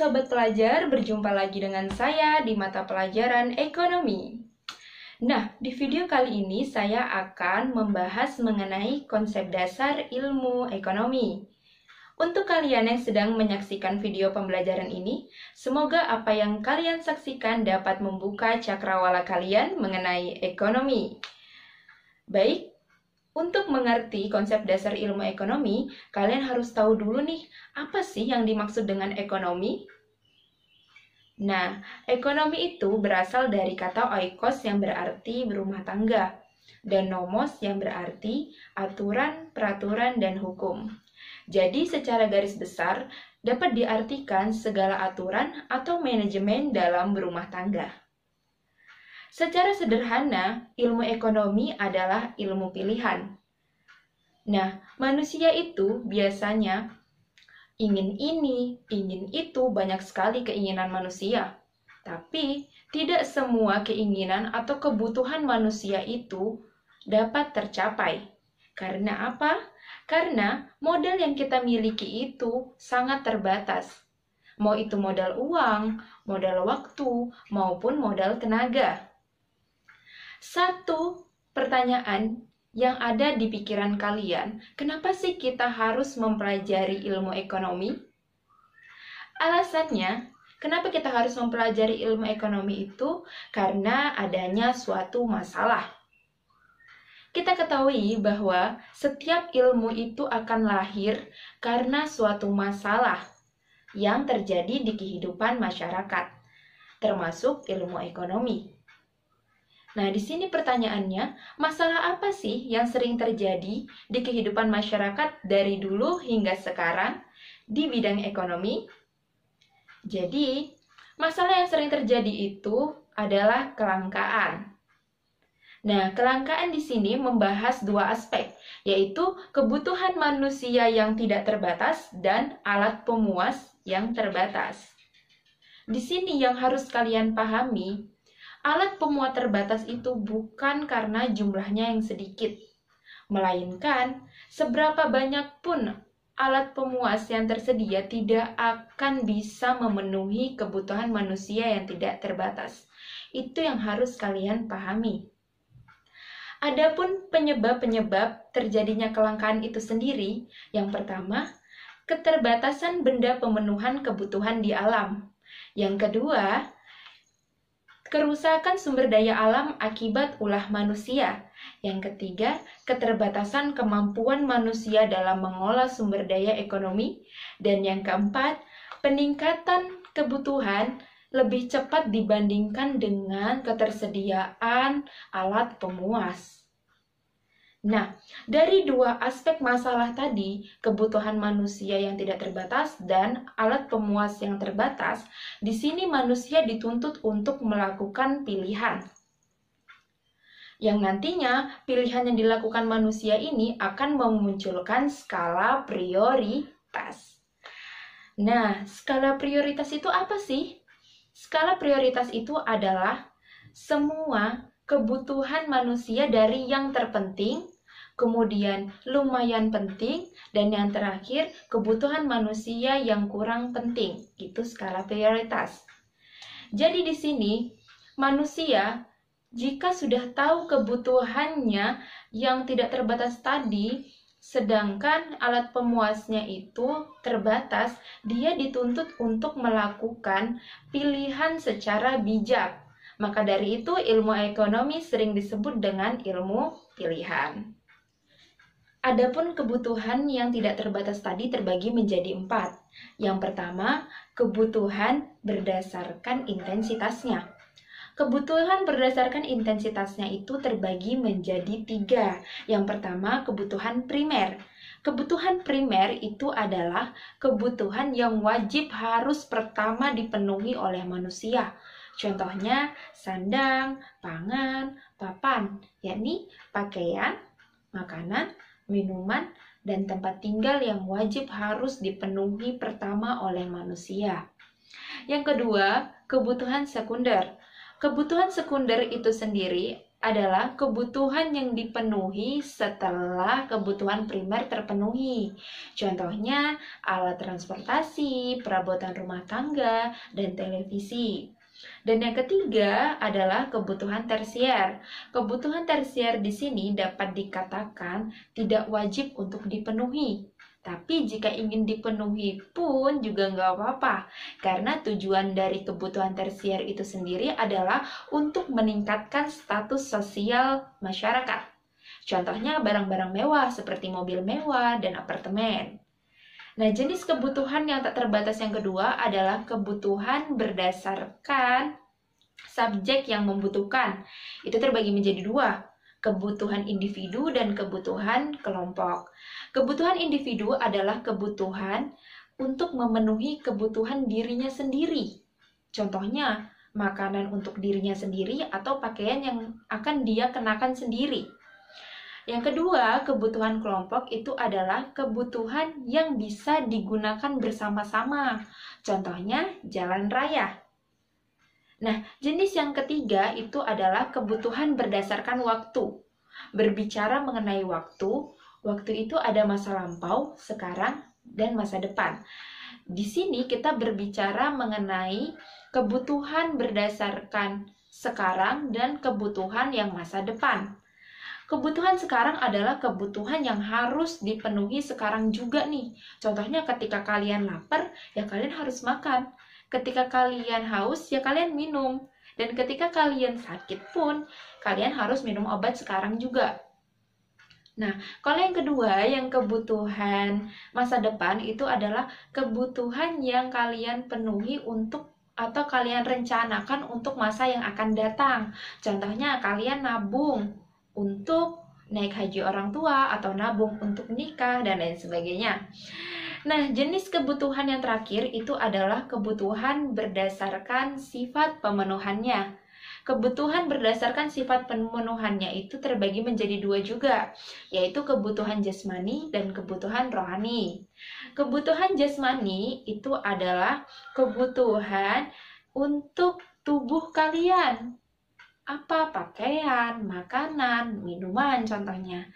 Sobat Pelajar, berjumpa lagi dengan saya di mata pelajaran ekonomi. Nah, di video kali ini saya akan membahas mengenai konsep dasar ilmu ekonomi. Untuk kalian yang sedang menyaksikan video pembelajaran ini, semoga apa yang kalian saksikan dapat membuka cakrawala kalian mengenai ekonomi. Baik, untuk mengerti konsep dasar ilmu ekonomi, kalian harus tahu dulu nih, apa sih yang dimaksud dengan ekonomi? Nah, ekonomi itu berasal dari kata oikos yang berarti berumah tangga, dan nomos yang berarti aturan, peraturan, dan hukum. Jadi secara garis besar, dapat diartikan segala aturan atau manajemen dalam berumah tangga. Secara sederhana, ilmu ekonomi adalah ilmu pilihan. Nah, manusia itu biasanya ingin ini, ingin itu, banyak sekali keinginan manusia. Tapi, tidak semua keinginan atau kebutuhan manusia itu dapat tercapai. Karena apa? Karena modal yang kita miliki itu sangat terbatas. Mau itu modal uang, modal waktu, maupun modal tenaga. Satu pertanyaan yang ada di pikiran kalian, kenapa sih kita harus mempelajari ilmu ekonomi? Alasannya, kenapa kita harus mempelajari ilmu ekonomi itu? Karena adanya suatu masalah. Kita ketahui bahwa setiap ilmu itu akan lahir karena suatu masalah yang terjadi di kehidupan masyarakat, termasuk ilmu ekonomi. Nah, di sini pertanyaannya, masalah apa sih yang sering terjadi di kehidupan masyarakat dari dulu hingga sekarang di bidang ekonomi? Jadi, masalah yang sering terjadi itu adalah kelangkaan. Nah, kelangkaan di sini membahas dua aspek, yaitu kebutuhan manusia yang tidak terbatas dan alat pemuas yang terbatas. Di sini yang harus kalian pahami, alat pemuat terbatas itu bukan karena jumlahnya yang sedikit, melainkan seberapa banyak pun alat pemuas yang tersedia tidak akan bisa memenuhi kebutuhan manusia yang tidak terbatas. Itu yang harus kalian pahami. Adapun penyebab-penyebab terjadinya kelangkaan itu sendiri, yang pertama, keterbatasan benda pemenuhan kebutuhan di alam. Yang kedua, kerusakan sumber daya alam akibat ulah manusia. Yang ketiga, keterbatasan kemampuan manusia dalam mengolah sumber daya ekonomi. Dan yang keempat, peningkatan kebutuhan lebih cepat dibandingkan dengan ketersediaan alat pemuas. Nah, dari dua aspek masalah tadi, kebutuhan manusia yang tidak terbatas dan alat pemuas yang terbatas, di sini manusia dituntut untuk melakukan pilihan. Yang nantinya, pilihan yang dilakukan manusia ini akan memunculkan skala prioritas. Nah, skala prioritas itu apa sih? Skala prioritas itu adalah semua kebutuhan manusia dari yang terpenting, kemudian lumayan penting, dan yang terakhir kebutuhan manusia yang kurang penting. Itu skala prioritas. Jadi di sini manusia jika sudah tahu kebutuhannya yang tidak terbatas tadi, sedangkan alat pemuasnya itu terbatas, dia dituntut untuk melakukan pilihan secara bijak. Maka dari itu ilmu ekonomi sering disebut dengan ilmu pilihan. Adapun kebutuhan yang tidak terbatas tadi terbagi menjadi 4. Yang pertama, kebutuhan berdasarkan intensitasnya. Kebutuhan berdasarkan intensitasnya itu terbagi menjadi 3. Yang pertama, kebutuhan primer. Kebutuhan primer itu adalah kebutuhan yang wajib harus pertama dipenuhi oleh manusia. Contohnya, sandang, pangan, papan, yakni pakaian, makanan, minuman, dan tempat tinggal yang wajib harus dipenuhi pertama oleh manusia. Yang kedua, kebutuhan sekunder. Kebutuhan sekunder itu sendiri adalah kebutuhan yang dipenuhi setelah kebutuhan primer terpenuhi. Contohnya, alat transportasi, perabotan rumah tangga, dan televisi. Dan yang ketiga adalah kebutuhan tersier. Kebutuhan tersier di sini dapat dikatakan tidak wajib untuk dipenuhi. Tapi jika ingin dipenuhi pun juga nggak apa-apa, karena tujuan dari kebutuhan tersier itu sendiri adalah untuk meningkatkan status sosial masyarakat. Contohnya barang-barang mewah seperti mobil mewah dan apartemen. Nah, jenis kebutuhan yang tak terbatas yang kedua adalah kebutuhan berdasarkan subjek yang membutuhkan. Itu terbagi menjadi dua, kebutuhan individu dan kebutuhan kelompok. Kebutuhan individu adalah kebutuhan untuk memenuhi kebutuhan dirinya sendiri. Contohnya, makanan untuk dirinya sendiri atau pakaian yang akan dia kenakan sendiri. Yang kedua, kebutuhan kelompok itu adalah kebutuhan yang bisa digunakan bersama-sama. Contohnya, jalan raya. Nah, jenis yang ketiga itu adalah kebutuhan berdasarkan waktu. Berbicara mengenai waktu itu ada masa lampau, sekarang, dan masa depan. Di sini kita berbicara mengenai kebutuhan berdasarkan sekarang dan kebutuhan yang masa depan. Kebutuhan sekarang adalah kebutuhan yang harus dipenuhi sekarang juga nih. Contohnya ketika kalian lapar, ya kalian harus makan. Ketika kalian haus, ya kalian minum. Dan ketika kalian sakit pun, kalian harus minum obat sekarang juga. Nah, kalau yang kedua, yang kebutuhan masa depan itu adalah kebutuhan yang kalian penuhi untuk atau kalian rencanakan untuk masa yang akan datang. Contohnya, kalian nabung untuk naik haji orang tua atau nabung untuk nikah dan lain sebagainya. Nah, jenis kebutuhan yang terakhir itu adalah kebutuhan berdasarkan sifat pemenuhannya. Kebutuhan berdasarkan sifat pemenuhannya itu terbagi menjadi dua juga, yaitu kebutuhan jasmani dan kebutuhan rohani. Kebutuhan jasmani itu adalah kebutuhan untuk tubuh kalian. Apa? Pakaian, makanan, minuman contohnya.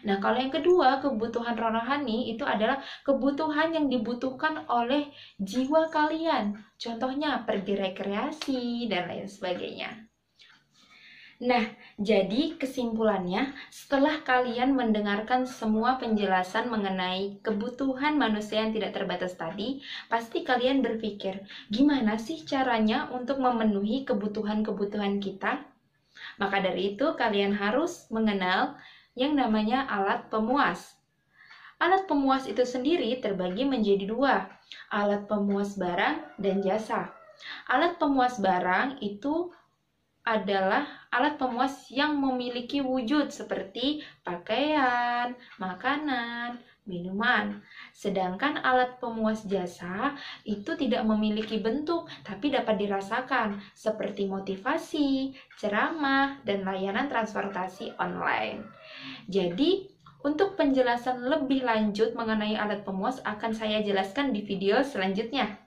Nah, kalau yang kedua, kebutuhan rohani itu adalah kebutuhan yang dibutuhkan oleh jiwa kalian. Contohnya, pergi rekreasi, dan lain sebagainya. Nah, jadi kesimpulannya, setelah kalian mendengarkan semua penjelasan mengenai kebutuhan manusia yang tidak terbatas tadi, pasti kalian berpikir, gimana sih caranya untuk memenuhi kebutuhan-kebutuhan kita? Maka dari itu, kalian harus mengenal yang namanya alat pemuas. Alat pemuas itu sendiri terbagi menjadi dua, alat pemuas barang dan jasa. Alat pemuas barang itu adalah alat pemuas yang memiliki wujud seperti pakaian, makanan, minuman. Sedangkan alat pemuas jasa itu tidak memiliki bentuk, tapi dapat dirasakan seperti motivasi, ceramah, dan layanan transportasi online. Jadi, untuk penjelasan lebih lanjut mengenai alat pemuas akan saya jelaskan di video selanjutnya.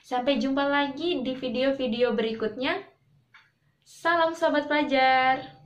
Sampai jumpa lagi di video-video berikutnya. Salam Sobat Pelajar!